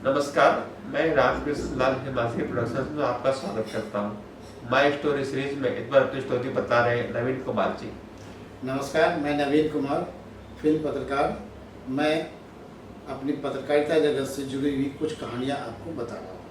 नमस्कार, मैं रामकृष्ण लाल हिमाचली प्रोडक्शन में आपका स्वागत करता हूँ। माई स्टोरी सीरीज में इस बार अपनी स्टोरी बता रहे हैं नवीन कुमार जी। नमस्कार, मैं नवीन कुमार, फिल्म पत्रकार। मैं अपनी पत्रकारिता जगत से जुड़ी हुई कुछ कहानियाँ आपको बता रहा हूँ।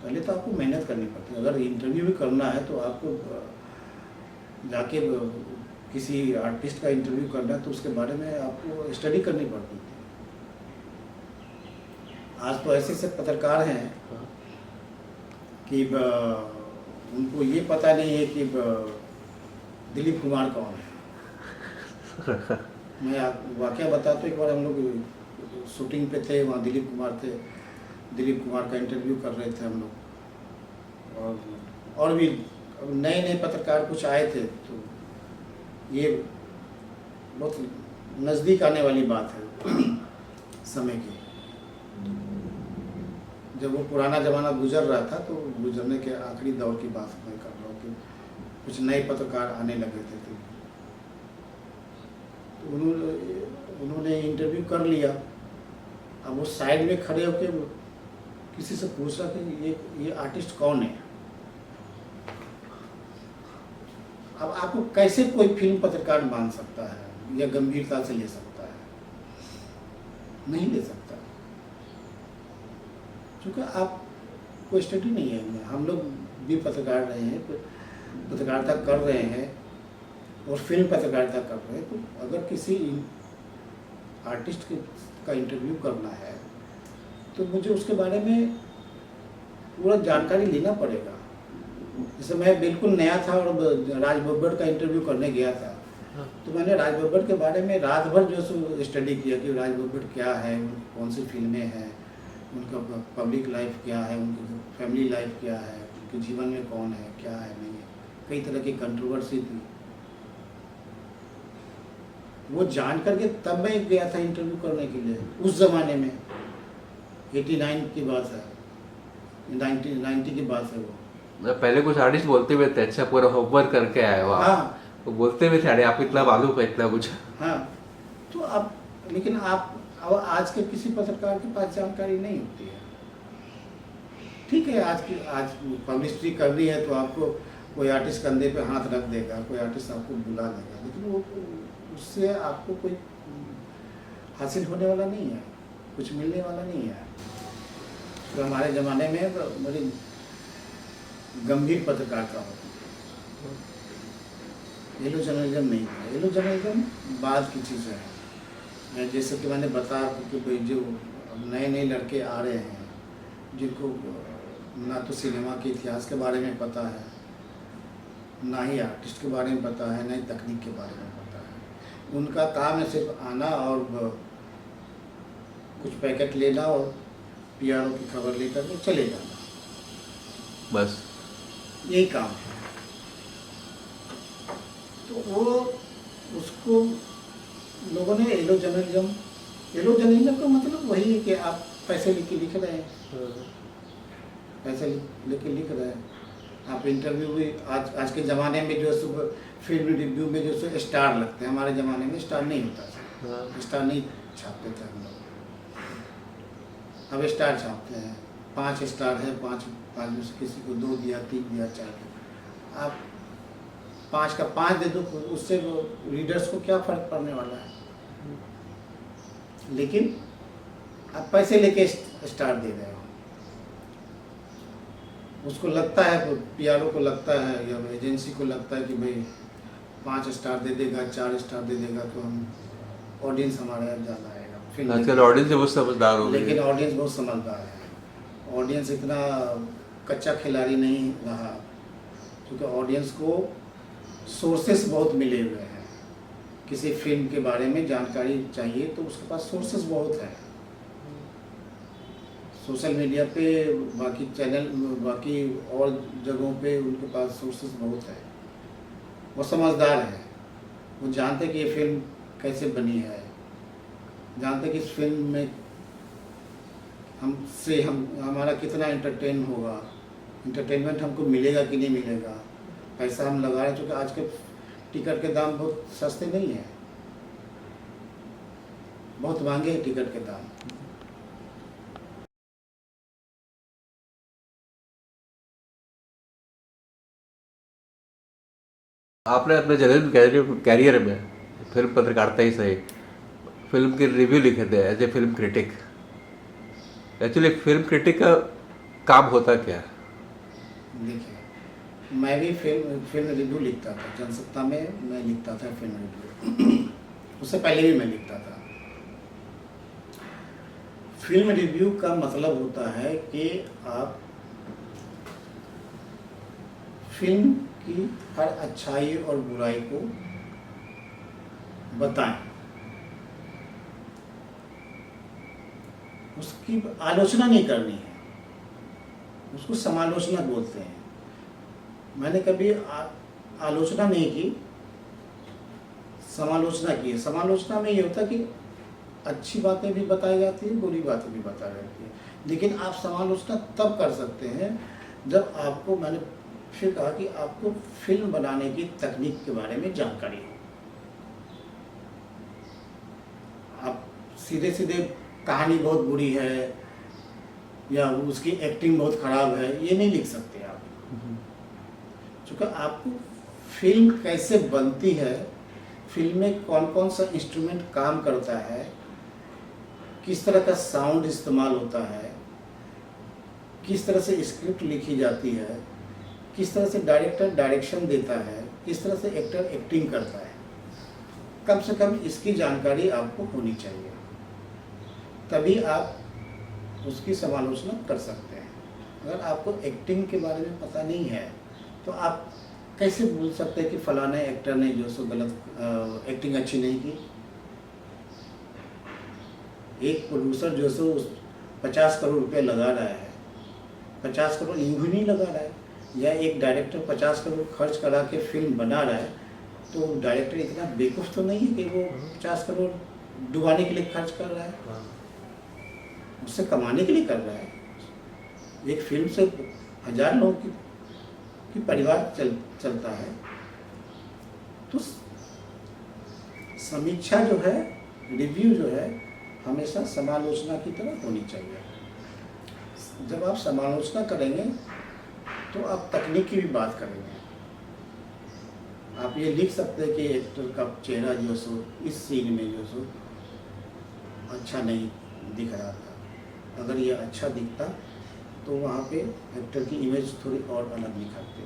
पहले तो आपको मेहनत करनी पड़ती है। अगर इंटरव्यू भी करना है तो आपको जाके किसी आर्टिस्ट का इंटरव्यू करना है तो उसके बारे में आपको स्टडी करनी पड़ती है। आज तो ऐसे पत्रकार हैं कि उनको ये पता नहीं है कि दिलीप कुमार कौन है। मैं वाकया बताता हूँ। एक बार हम लोग शूटिंग पे थे, वहाँ दिलीप कुमार थे। दिलीप कुमार का इंटरव्यू कर रहे थे हम लोग, और भी नए नए पत्रकार कुछ आए थे। तो ये बहुत नज़दीक आने वाली बात है समय की। जब वो पुराना ज़माना गुजर रहा था तो गुजरने के आखिरी दौर की बात मैं कर रहा हूँ कि कुछ नए पत्रकार आने लगे थे। तो उन्होंने इंटरव्यू कर लिया। अब वो साइड में खड़े होकर किसी से पूछा कि ये आर्टिस्ट कौन है। अब आपको कैसे कोई फिल्म पत्रकार मान सकता है या गंभीरता से ले सकता है? नहीं ले सकता, क्योंकि आप कोई स्टडी नहीं है। हम लोग भी पत्रकार रहे हैं, पत्रकारिता कर रहे हैं और फिल्म पत्रकारिता कर रहे हैं। तो अगर किसी आर्टिस्ट का इंटरव्यू करना है तो मुझे उसके बारे में पूरा जानकारी लेना पड़ेगा। जैसे मैं बिल्कुल नया था और राज बब्बर का इंटरव्यू करने गया था, तो मैंने राज बब्बर के बारे में रात भर जो सो स्टडी किया कि राज बब्बर क्या है, कौन सी फिल्में हैं, उनका पब्लिक लाइफ क्या है, उनकी फैमिली लाइफ क्या है, उनके जीवन में कौन है, क्या है, नहीं है। कई तरह की कंट्रोवर्सी थी। वो जान करके तब मैं गया था इंटरव्यू करने के लिए। उस ज़माने में 89 की बात है, 90 की बात है वो। पहले कुछ आर्टिस्ट बोलते हुए थे, अच्छा पूरा होमवर्क करके आए हो आप। हाँ, वो बोलते हुए थे, अरे आप इतना मालूम है, इतना कुछ। हाँ। तो अब लेकिन अब आज के किसी पत्रकार के पास जानकारी नहीं होती है। ठीक है, आज पब्लिसिटी करनी है तो आपको कोई आर्टिस्ट कंधे पे हाथ रख देगा, कोई आर्टिस्ट आपको बुला देगा, लेकिन वो उससे आपको कोई हासिल होने वाला नहीं है, कुछ मिलने वाला नहीं है। तो हमारे ज़माने में बड़ी गंभीर पत्रकारिता होती है। येलो जर्नलिज्म नहीं था। येलो जर्नलिज्म बाद की चीज़ है। जैसे कि मैंने बताया कि भाई जो नए नए लड़के आ रहे हैं, जिनको ना तो सिनेमा के इतिहास के बारे में पता है, ना ही आर्टिस्ट के बारे में पता है, ना ही तकनीक के बारे में पता है। उनका काम है सिर्फ आना और कुछ पैकेट लेना और पीआरओ की खबर लेकर के चले जाना, बस यही काम है। तो वो उसको लोगों ने येलो जर्नलिज्म का मतलब वही है कि आप पैसे लेके लिख रहे हैं, पैसे लेके लिख रहे हैं। आप इंटरव्यू भी आज के ज़माने में जो फिल्म रिव्यू में जो स्टार लगते हैं, हमारे ज़माने में स्टार नहीं होता था। स्टार नहीं छापते थे हम लोग। अब स्टार छापते हैं, 5 स्टार है, 5 5 में से किसी को 2 दिया, 3 दिया, 4 दिया। आप 5 का 5 दे दो, उससे वो रीडर्स को क्या फर्क पड़ने वाला है। लेकिन आप पैसे लेके स्टार दे रहे हो, उसको लगता है, पीआरओ को लगता है या एजेंसी को लगता है कि भाई 5 स्टार दे देगा, 4 स्टार दे देगा तो हम ऑडियंस हमारे यहाँ ज़्यादा आएगा फिल्म आजकल देखने। ऑडियंस बहुत समझदार हो गई लेकिन है। ऑडियंस बहुत समझदार है, ऑडियंस इतना कच्चा खिलाड़ी नहीं रहा, क्योंकि ऑडियंस को सोर्सेस बहुत मिले हुए हैं। किसी फिल्म के बारे में जानकारी चाहिए तो उसके पास सोर्सेस बहुत है, सोशल मीडिया पे, बाकी चैनल, बाकी और जगहों पे उनके पास सोर्सेस बहुत है। वो समझदार है, वो जानते कि ये फिल्म कैसे बनी है, जानते कि इस फिल्म में हमारा कितना एंटरटेन होगा, एंटरटेनमेंट हमको मिलेगा कि नहीं मिलेगा, पैसा हम लगा रहे हैं। क्योंकि आज के टिकट के दाम बहुत सस्ते नहीं हैं, बहुत महंगे हैं टिकट के दाम। आपने अपने जर्नलिज्म कैरियर में फिल्म पत्रकारिता ही सही, फिल्म के रिव्यू लिखे थे as a film critic. Actually film critic का काम होता क्या है? देखिए, मैं भी फिल्म रिव्यू लिखता था, जनसत्ता में मैं लिखता था फिल्म रिव्यू। उससे पहले भी मैं लिखता था। फिल्म रिव्यू का मतलब होता है कि आप फिल्म की हर अच्छाई और बुराई को बताएं, उसकी आलोचना नहीं करनी है, उसको समालोचना बोलते हैं। मैंने कभी आलोचना नहीं की, समालोचना की है। समालोचना में ये होता है कि अच्छी बातें भी बताई जाती है, बुरी बातें भी बताई जाती है। लेकिन आप समालोचना तब कर सकते हैं जब आपको, मैंने फिर कहा कि आपको फिल्म बनाने की तकनीक के बारे में जानकारी हो। आप सीधे सीधे कहानी बहुत बुरी है या उसकी एक्टिंग बहुत खराब है, ये नहीं लिख सकते आप। चूँकि आपको फिल्म कैसे बनती है, फिल्म में कौन कौन सा इंस्ट्रूमेंट काम करता है, किस तरह का साउंड इस्तेमाल होता है, किस तरह से स्क्रिप्ट लिखी जाती है, किस तरह से डायरेक्टर डायरेक्शन देता है, किस तरह से एक्टर एक्टिंग करता है, कम से कम इसकी जानकारी आपको होनी चाहिए, तभी आप उसकी समालोचना कर सकते हैं। अगर आपको एक्टिंग के बारे में पता नहीं है तो आप कैसे बोल सकते हैं कि फलाने एक्टर ने जो सो गलत एक्टिंग अच्छी नहीं की। एक प्रोड्यूसर जो सो 50 करोड़ रुपए लगा रहा है, 50 करोड़ यूं ही नहीं लगा रहा है, या एक डायरेक्टर 50 करोड़ खर्च करा के फिल्म बना रहा है, तो डायरेक्टर इतना बेवकूफ़ तो नहीं है कि वो 50 करोड़ डुबाने के लिए खर्च कर रहा है, उससे कमाने के लिए कर रहा है। एक फिल्म से 1000 लोगों की परिवार चलता है। तो समीक्षा जो है, रिव्यू जो है, हमेशा समालोचना की तरह होनी चाहिए। जब आप समालोचना करेंगे तो आप तकनीक की भी बात करेंगे। आप ये लिख सकते हैं कि एक्टर का चेहरा जो सो इस सीन में जो सो अच्छा नहीं दिख रहा था, अगर ये अच्छा दिखता तो वहाँ पे एक्टर की इमेज थोड़ी और अलग दिखाते।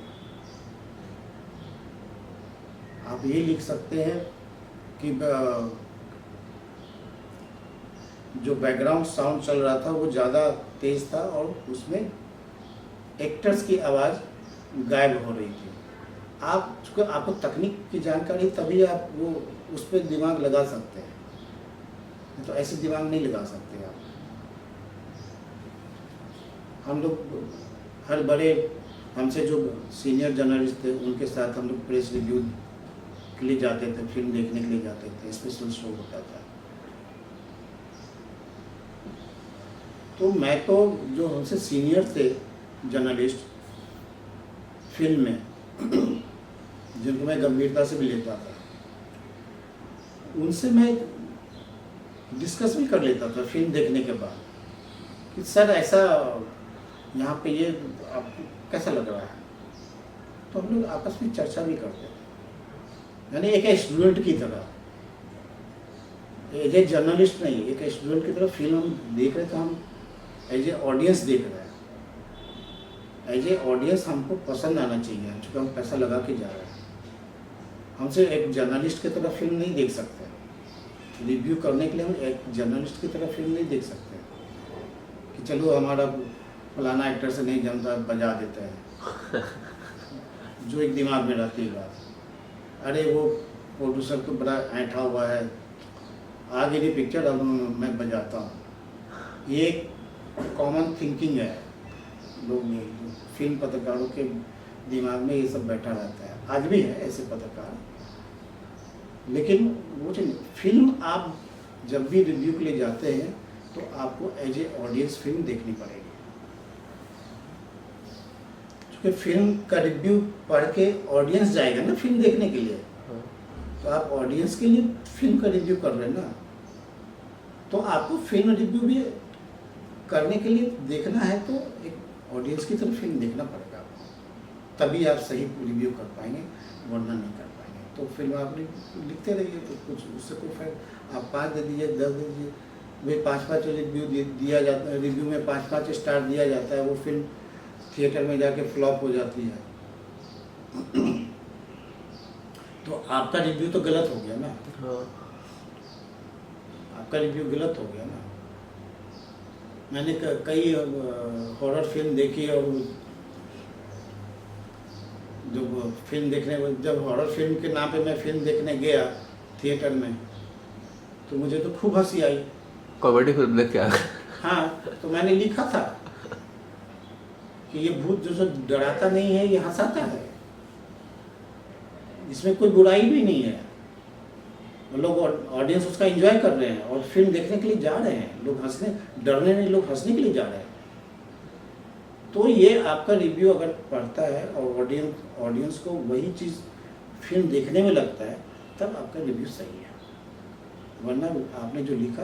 आप ये लिख सकते हैं कि जो बैकग्राउंड साउंड चल रहा था वो ज़्यादा तेज़ था और उसमें एक्टर्स की आवाज़ गायब हो रही थी। आप चूँकि आपको तकनीक की जानकारी, तभी आप वो उस पर दिमाग लगा सकते हैं, तो ऐसे दिमाग नहीं लगा सकते आप। हम लोग हर बड़े, हमसे जो सीनियर जर्नलिस्ट थे उनके साथ हम लोग प्रेस रिव्यू के लिए जाते थे, फिल्म देखने के लिए जाते थे, स्पेशल शो होता था। तो मैं तो जो हमसे सीनियर थे जर्नलिस्ट फिल्म में, जिनको मैं गंभीरता से भी लेता था, उनसे मैं डिस्कस भी कर लेता था फिल्म देखने के बाद कि सर ऐसा यहाँ पे ये आपको कैसा लग रहा है, तो हम लोग आपस में चर्चा भी करते थे, यानी एक स्टूडेंट की तरह, एज ए जर्नलिस्ट नहीं, एक स्टूडेंट की तरह फिल्म हम देख रहे थे, हम एज ए ऑडियंस देख रहे हैं। एज ए ऑडियंस हमको पसंद आना चाहिए, चूँकि हम पैसा लगा के जा रहे हैं। हमसे एक जर्नलिस्ट की तरह फिल्म नहीं देख सकते, रिव्यू करने के लिए हम एक जर्नलिस्ट की तरह फिल्म नहीं देख सकते कि चलो हमारा फलाना एक्टर से नहीं जमता बजा देते हैं, जो एक दिमाग में रहती है बात, अरे वो प्रोड्यूसर को बड़ा ऐंठा हुआ है, आ गई पिक्चर अब मैं बजाता हूँ। ये कॉमन थिंकिंग है लोग में, फिल्म पत्रकारों के दिमाग में ये सब बैठा रहता है, आज भी है ऐसे पत्रकार। लेकिन वो जो फिल्म आप जब भी रिव्यू के लिए जाते हैं तो आपको एज ए ऑडियंस फिल्म देखनी पड़ेगी, क्योंकि फिल्म का रिव्यू पढ़ के ऑडियंस जाएगा ना फिल्म देखने के लिए, तो आप ऑडियंस के लिए फिल्म का रिव्यू कर रहे हैं ना, तो आपको फिल्म रिव्यू भी करने के लिए देखना है तो एक ऑडियंस की तरफ फिल्म देखना पड़ेगा आपको, तभी आप सही रिव्यू कर पाएंगे, वरना नहीं कर पाएंगे। तो फिल्म आप लिखते रहिए तो कुछ उससे कोई फायदा, आप 5 दे दीजिए, 10 दे दीजिए, वे 5-5 रिव्यू दिया जाता है, रिव्यू में 5-5 स्टार दिया जाता है, वो फिल्म थिएटर में जाके फ्लॉप हो जाती है, तो आपका रिव्यू तो गलत हो गया ना। हाँ। आपका रिव्यू गलत हो गया ना। मैंने कई हॉरर फिल्म देखी और जब फिल्म देखने, जब हॉरर फिल्म के नाम पे मैं फिल्म देखने गया थिएटर में, तो मुझे तो खूब हंसी आई। कॉमेडी फिल्म देख के आ गए। हाँ, तो मैंने लिखा था कि ये भूत जो डराता नहीं है, ये हंसाता है, इसमें कोई बुराई भी नहीं है, लोग ऑडियंस उसका एंजॉय कर रहे हैं और फिल्म देखने के लिए जा रहे हैं, लोग हंसने, डरने नहीं, लोग हंसने के लिए जा रहे हैं। तो ये आपका रिव्यू अगर पढ़ता है और ऑडियंस को वही चीज़ फिल्म देखने में लगता है, तब आपका रिव्यू सही है, वरना आपने जो लिखा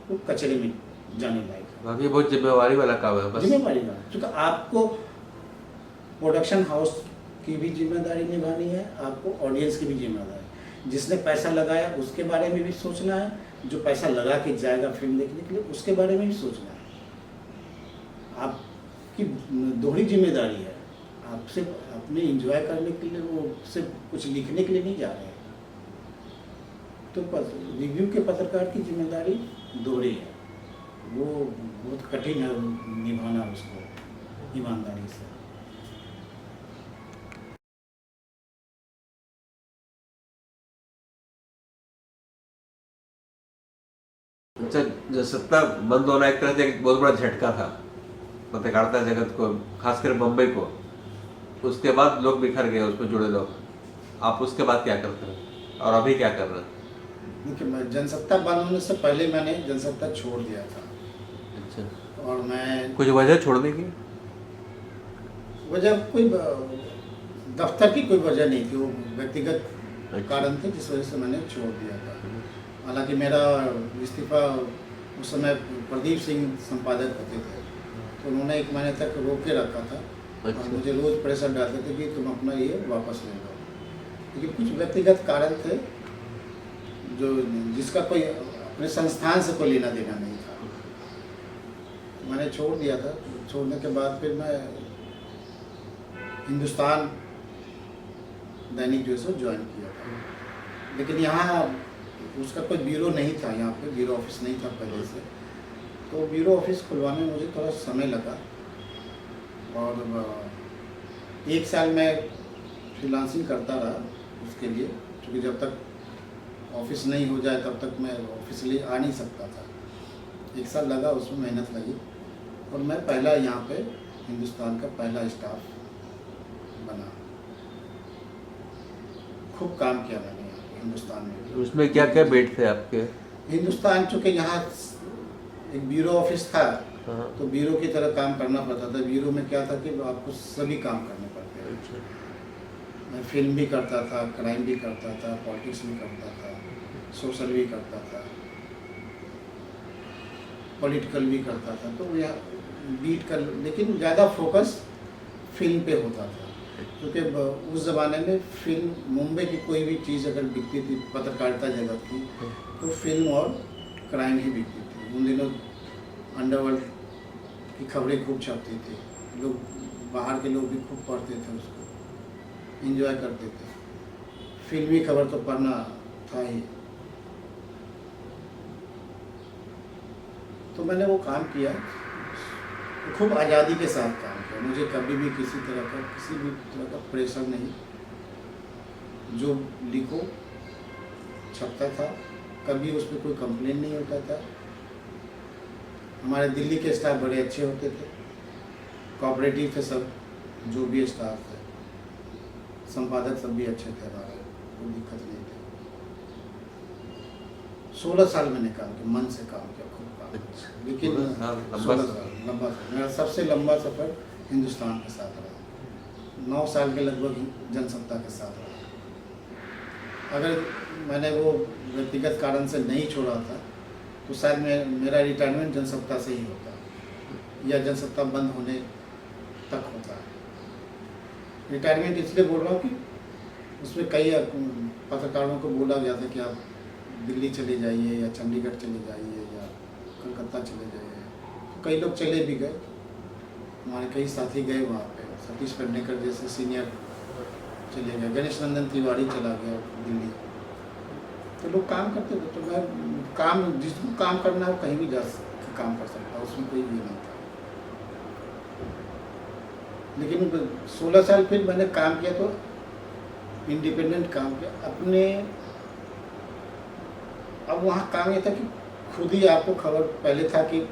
वो कचरे में जाने लायक है। बाकी बहुत जिम्मेवारी वाला काम है, बस जिम्मेवारी ना, क्योंकि आपको प्रोडक्शन हाउस की भी जिम्मेदारी निभानी है, आपको ऑडियंस की भी जिम्मेदारी, जिसने पैसा लगाया उसके बारे में भी सोचना है, जो पैसा लगा के जाएगा फिल्म देखने के लिए उसके बारे में भी सोचना है। आपकी दोहरी जिम्मेदारी है, आप सिर्फ अपने एंजॉय करने के लिए, वो सिर्फ कुछ लिखने के लिए नहीं जा रहे हैं। तो रिव्यू के पत्रकार की जिम्मेदारी दोहरी है, वो बहुत कठिन है निभाना उसको ईमानदारी से। अच्छा, जो सत्ता बंद होना एक तरह से एक बहुत बड़ा झटका था पत्रकारिता जगत को, खासकर मुंबई को। उसके बाद लोग बिखर गए, उसमें जुड़े लोग। आप उसके बाद क्या करते हैं और अभी क्या कर रहे हैं? देखिए, मैं जनसत्ता बंद होने से पहले मैंने जनसत्ता छोड़ दिया था। अच्छा, और मैं कुछ वजह छोड़ने की? वजह कोई दफ्तर की कोई वजह नहीं थी, वो व्यक्तिगत कारण थे जिस वजह से मैंने छोड़ दिया था। हालांकि मेरा इस्तीफा उस समय प्रदीप सिंह संपादक होते थे, तो उन्होंने 1 महीने तक रोक के रखा था। अच्छा। और मुझे रोज़ प्रेशर डालते थे कि तुम अपना ये वापस ले लो, लेकिन कुछ व्यक्तिगत कारण थे जो जिसका कोई अपने संस्थान से कोई लेना देना नहीं था। मैंने छोड़ दिया था। छोड़ने के बाद फिर मैं हिंदुस्तान दैनिक जो है सो ज्वाइन किया था, लेकिन यहाँ उसका कोई ब्यूरो नहीं था, यहाँ पे ब्यूरो ऑफिस नहीं था पहले से, तो ब्यूरो ऑफिस खुलवाने में मुझे थोड़ा समय लगा। और 1 साल मैं फ्रीलांसिंग करता रहा उसके लिए, क्योंकि जब तक ऑफिस नहीं हो जाए तब तक मैं ऑफिशियली आ नहीं सकता था। 1 साल लगा, उसमें मेहनत लगी, और मैं पहला यहाँ पे हिंदुस्तान का पहला स्टाफ बना। खूब काम किया मैंने यहाँ पे हिंदुस्तान में। उसमें क्या क्या बेट थे आपके? हिंदुस्तान चूँकि यहाँ एक ब्यूरो ऑफिस था, हाँ। तो ब्यूरो की तरह काम करना पड़ता था। ब्यूरो में क्या था कि आपको सभी काम करने पड़ते हैं। अच्छा। मैं फिल्म भी करता था, क्राइम भी करता था, पॉलिटिक्स भी करता था, सोशल भी करता था। पॉलिटिकल भी करता था, तो यह बीट कर, लेकिन ज़्यादा फोकस फिल्म पे होता था, क्योंकि उस ज़माने में फिल्म, मुंबई की कोई भी चीज़ अगर बिकती थी पत्रकारिता जगत की, तो फिल्म और क्राइम ही बिकती थी। उन दिनों अंडरवर्ल्ड की खबरें खूब छपती थी, लोग बाहर के लोग भी खूब पढ़ते थे, उसको एंजॉय करते थे। फिल्मी खबर तो पढ़ना था ही। तो मैंने वो काम किया, खूब आज़ादी के साथ काम किया। मुझे कभी भी किसी भी तरह का प्रेशर नहीं, जो लिखो छपता था, कभी उस पर कोई कंप्लेन नहीं होता था। हमारे दिल्ली के स्टाफ बड़े अच्छे होते थे, कोऑपरेटिव थे सब, जो भी स्टाफ थे, संपादक सब भी अच्छे थे, हमारे कोई दिक्कत नहीं थी। 16 साल मैंने काम किया, मन से काम किया, खूब काम किया। लेकिन 16 साल लंबा सफर, मेरा सबसे लंबा सफ़र हिंदुस्तान के साथ रहा। 9 साल के लगभग जनसत्ता के साथ रहा। अगर मैंने वो व्यक्तिगत कारण से नहीं छोड़ा था, तो शायद मेरा रिटायरमेंट जनसत्ता से ही होता, या जनसत्ता बंद होने तक होता है। रिटायरमेंट इसलिए बोल रहा हूँ कि उसमें कई पत्रकारों को बोला गया था कि आप दिल्ली चले जाइए, या चंडीगढ़ चले जाइए, या कलकत्ता चले जाइए। तो कई लोग चले भी गए, हमारे कई साथी गए वहाँ पे। सतीश पेडनेकर जैसे सीनियर चले गए, गणेश नंदन तिवारी चला गया दिल्ली। तो लोग काम करते थे, तो मैं जिसको काम करना है वो कहीं भी जा काम कर सकता, उसमें कोई भी नहीं था। लेकिन 16 साल फिर मैंने काम किया, तो इंडिपेंडेंट काम किया अपने। अब वहाँ काम ये था कि खुद ही आपको खबर, पहले था कि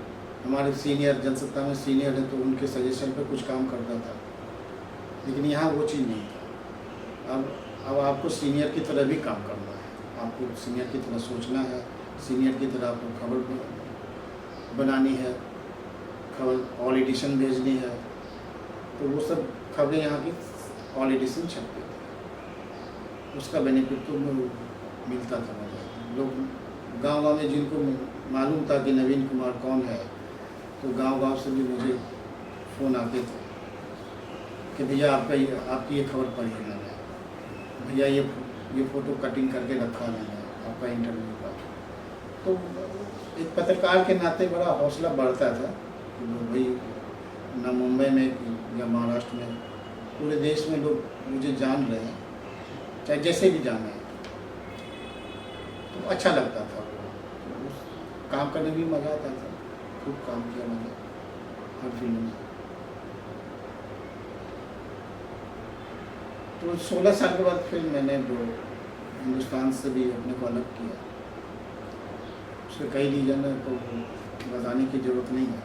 हमारे सीनियर जनसत्ता में सीनियर है, तो उनके सजेशन पे कुछ काम करता था, लेकिन यहाँ वो चीज़ नहीं था। अब आपको सीनियर की तरह भी काम करना है, आपको सीनियर की तरह सोचना है, सीनियर की तरह आपको खबर बनानी है, खबर ऑल एडिशन भेजनी है। तो वो सब खबरें यहाँ की ऑल एडिशन छपती थी, उसका बेनिफिट तो मिलता था मुझे। लोग गांव में जिनको मालूम था कि नवीन कुमार कौन है, तो गांव से भी मुझे फ़ोन आते थे कि भैया आपकी ये खबर पढ़ी है मैंने, भैया ये फ़ोटो कटिंग करके रखा मैंने आपका इंटरव्यू का। तो एक पत्रकार के नाते बड़ा हौसला बढ़ता था कि भाई, ना मुंबई में या महाराष्ट्र में, पूरे देश में लोग मुझे जान रहे हैं, चाहे जैसे भी जाने, तो अच्छा लगता था। काम करने भी मज़ा आता था, खूब काम किया मैंने हर फील्ड में। तो 16 साल के बाद फिर मैंने हिंदुस्तान से भी अपने को अलग किया। उसके कई रीजन है, तो बताने की ज़रूरत नहीं है।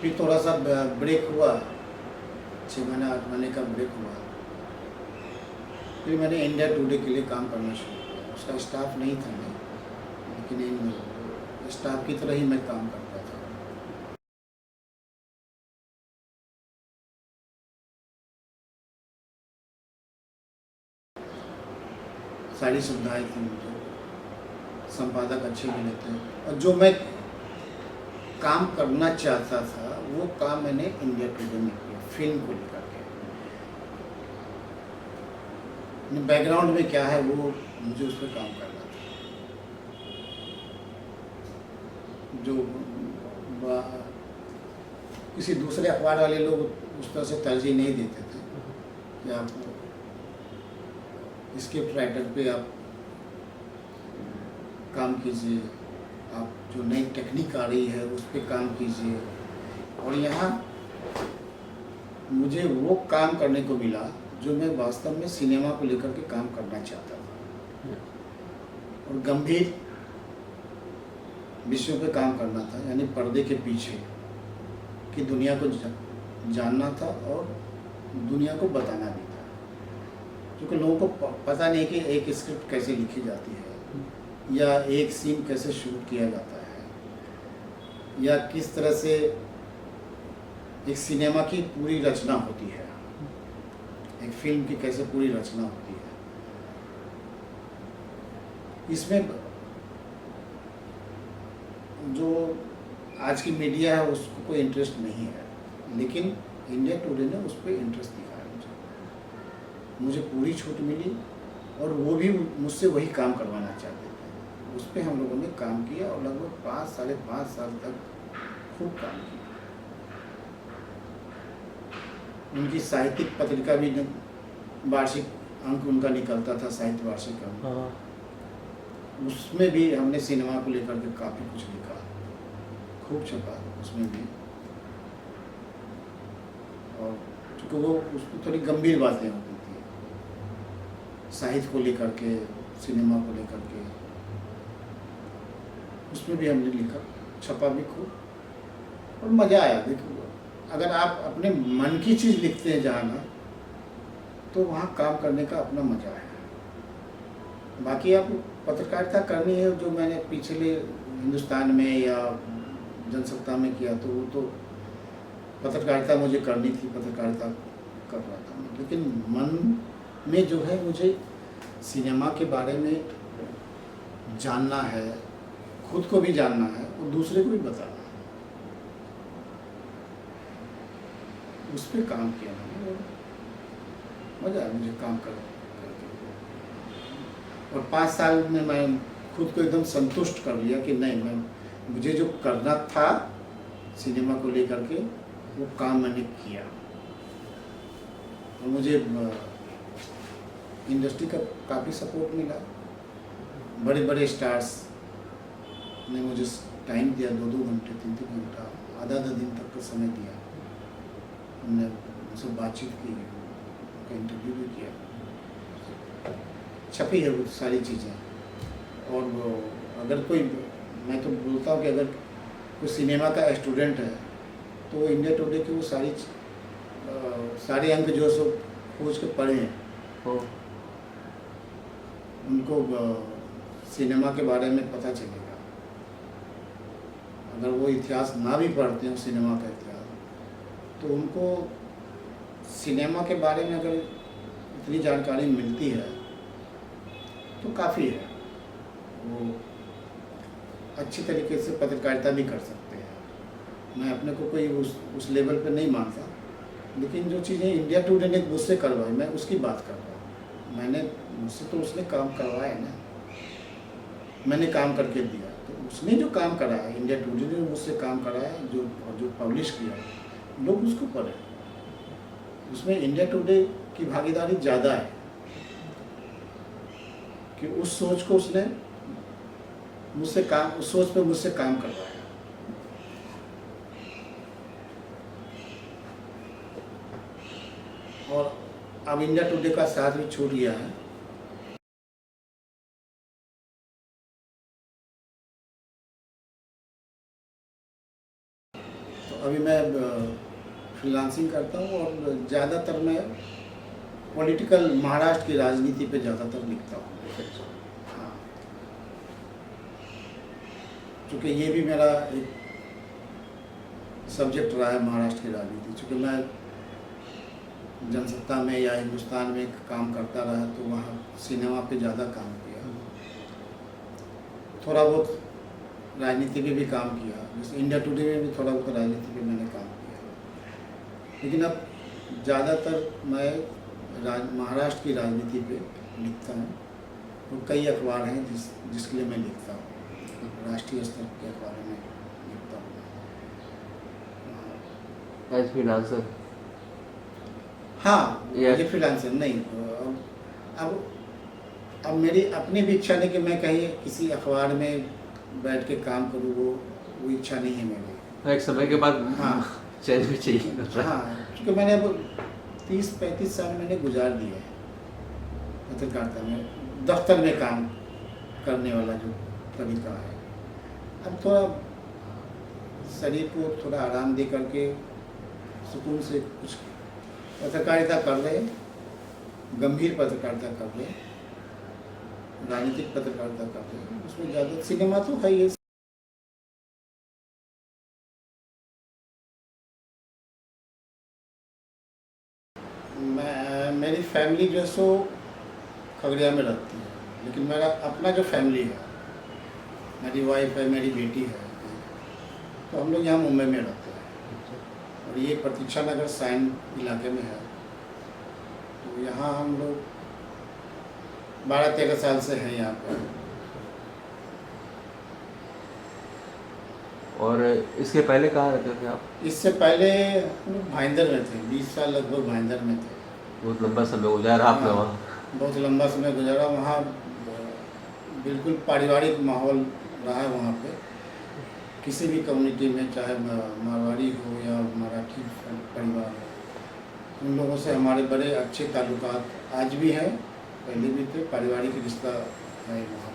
फिर थोड़ा सा ब्रेक हुआ, 6 महीने 8 महीने का ब्रेक हुआ। फिर मैंने इंडिया टुडे के लिए काम करना शुरू किया। उसका स्टाफ नहीं था मैं, लेकिन स्टाफ की तरह ही मैं काम करता था। सारी सुविधाएं थी मुझे, संपादक अच्छे मिले थे, और जो मैं काम करना चाहता था वो काम मैंने इंडिया टुडे में किया, फिल्म को लेकर के। बैकग्राउंड में क्या है वो मुझे उस पर काम करना था। जो किसी दूसरे अखबार वाले लोग उस तरह से तरजीह नहीं देते थे कि आप स्क्रिप्ट राइटर पे आप काम कीजिए, आप जो नई टेक्निक आ रही है उस पर काम कीजिए। और यहाँ मुझे वो काम करने को मिला जो मैं वास्तव में सिनेमा को लेकर के काम करना चाहता था, और गंभीर विषयों पे काम करना था, यानी पर्दे के पीछे की दुनिया को जानना था और दुनिया को बताना भी था। क्योंकि लोगों को पता नहीं कि एक स्क्रिप्ट कैसे लिखी जाती है, या एक सीन कैसे शूट किया जाता है, या किस तरह से एक सिनेमा की पूरी रचना होती है, एक फिल्म की कैसे पूरी रचना होती है। इसमें जो आज की मीडिया है उसको कोई इंटरेस्ट नहीं है, लेकिन इंडिया टुडे ने उस पर इंटरेस्ट दिखाया मुझे पूरी छूट मिली और वो भी मुझसे वही काम करवाना चाहते थे। उस पर हम लोगों ने काम किया और लगभग 5-5.5 साल तक खूब काम किया। उनकी साहित्यिक पत्रिका भी वार्षिक अंक उनका निकलता था, साहित्य वार्षिक अंक। उसमें भी हमने सिनेमा को लेकर के काफ़ी कुछ लिखा, खूब छपा उसमें भी। और चूँकि वो उसमें थोड़ी गंभीर बातें होती थी, साहित्य को लेकर के, सिनेमा को लेकर के, उसमें भी हमने लिखा, छपा भी खूब और मज़ा आया। देखो, अगर आप अपने मन की चीज़ लिखते हैं जहाँ ना, तो वहाँ काम करने का अपना मज़ा है। बाकी आप पत्रकारिता करनी है, जो मैंने पिछले हिंदुस्तान में या जनसत्ता में किया, तो वो तो पत्रकारिता मुझे करनी थी, पत्रकारिता कर रहा था मैं। लेकिन मन में जो है, मुझे सिनेमा के बारे में जानना है, खुद को भी जानना है और दूसरे को भी बताना है। उस पर काम किया मैंने, मज़ा आया मुझे काम करके। और 5 साल में मैं खुद को एकदम संतुष्ट कर लिया कि नहीं, मुझे जो करना था सिनेमा को लेकर के, वो काम मैंने किया। और मुझे इंडस्ट्री का काफ़ी सपोर्ट मिला। बड़े बड़े स्टार्स ने मुझे टाइम दिया, 2-2 घंटे, 3-3 घंटा, आधा-आधा दिन तक का समय दिया। हमने उनसे बातचीत की, उनका इंटरव्यू भी किया, छपी है वो सारी चीज़ें। और वो अगर कोई, मैं तो बोलता हूँ कि अगर कोई सिनेमा का स्टूडेंट है तो इंडिया टुडे की वो सारे अंक जो सो खोज के पढ़े हैं, उनको सिनेमा के बारे में पता चलेगा। अगर वो इतिहास ना भी पढ़ते हैं सिनेमा का इतिहास, तो उनको सिनेमा के बारे में अगर इतनी जानकारी मिलती है तो काफ़ी है। वो अच्छी तरीके से पत्रकारिता भी कर सकते हैं। मैं अपने को कोई उस लेवल पे नहीं मानता, लेकिन जो चीज़ें इंडिया टुडे ने मुझसे करवाई, मैं उसकी बात कर रहा हूँ। मुझसे तो उसने काम करवाया ना, मैंने काम करके दिया। तो उसने जो काम कराया, इंडिया टुडे ने मुझसे काम कराया, जो पब्लिश किया, लोग उसको पढ़े। उसमें इंडिया टुडे की भागीदारी ज़्यादा है कि उस सोच को उसने उस सोच पे मुझसे काम करवाया। और अब इंडिया टुडे का साथ भी छूट गया है। तो अभी मैं फ्रीलांसिंग करता हूँ और ज़्यादातर मैं पॉलिटिकल, महाराष्ट्र की राजनीति पे ज़्यादातर लिखता हूँ। हाँ, चूँकि ये भी मेरा एक सब्जेक्ट रहा है, महाराष्ट्र की राजनीति। चूँकि मैं जनसत्ता में या हिंदुस्तान में काम करता रहा, तो वहाँ सिनेमा पे ज़्यादा काम किया, थोड़ा बहुत राजनीति में भी काम किया। जैसे इंडिया टुडे में भी थोड़ा बहुत राजनीति पे मैंने काम किया, लेकिन अब ज़्यादातर मैं महाराष्ट्र की राजनीति पे लिखता हूँ। और कई अखबार हैं जिसके लिए मैं लिखता हूँ, राष्ट्रीय स्तर के अखबारों में लिखता हूँ। As freelancer? हाँ, ये फ्रीलांसर नहीं। अब मेरी अपनी भी इच्छा नहीं कि मैं कहीं किसी अखबार में बैठ के काम करूँ, वो इच्छा नहीं है मेरी। एक समय के बाद हाँ, चेंज भी चाहिए। हाँ, क्योंकि मैंने अब 30-35 साल मैंने गुजार दिए हैं पत्रकारिता में, दफ्तर में काम करने वाला जो तरीका है। अब थोड़ा शरीर को थोड़ा आराम दे करके सुकून से कुछ पत्रकारिता कर रहे, गंभीर पत्रकारिता कर रहे, राजनीतिक पत्रकारिता कर रहे, उसमें ज़्यादा सिनेमा तो है ही। मेरी फैमिली जो है सो खगड़िया में रहती है, लेकिन मेरा अपना जो फैमिली है, मेरी वाइफ है, मेरी बेटी है, तो हम लोग यहाँ मुंबई में रहते हैं और ये प्रतीक्षा नगर साइन इलाके में है। तो यहाँ हम लोग 12-13 साल से हैं यहाँ पर। और इसके पहले कहाँ रहते थे आप? इससे पहले हम लोग भाईंदर में थे, 20 साल लगभग भाईंदर में थे। बहुत लंबा समय गुजारा आपने हाँ, वहाँ। बहुत लंबा समय गुजारा वहाँ। बिल्कुल पारिवारिक माहौल रहा है वहाँ पे। किसी भी कम्युनिटी में, चाहे मारवाड़ी हो या मराठी परिवार हो, उन लोगों से हमारे बड़े अच्छे ताल्लुकात आज भी हैं, पहले भी थे। पारिवारिक रिश्ता है वहाँ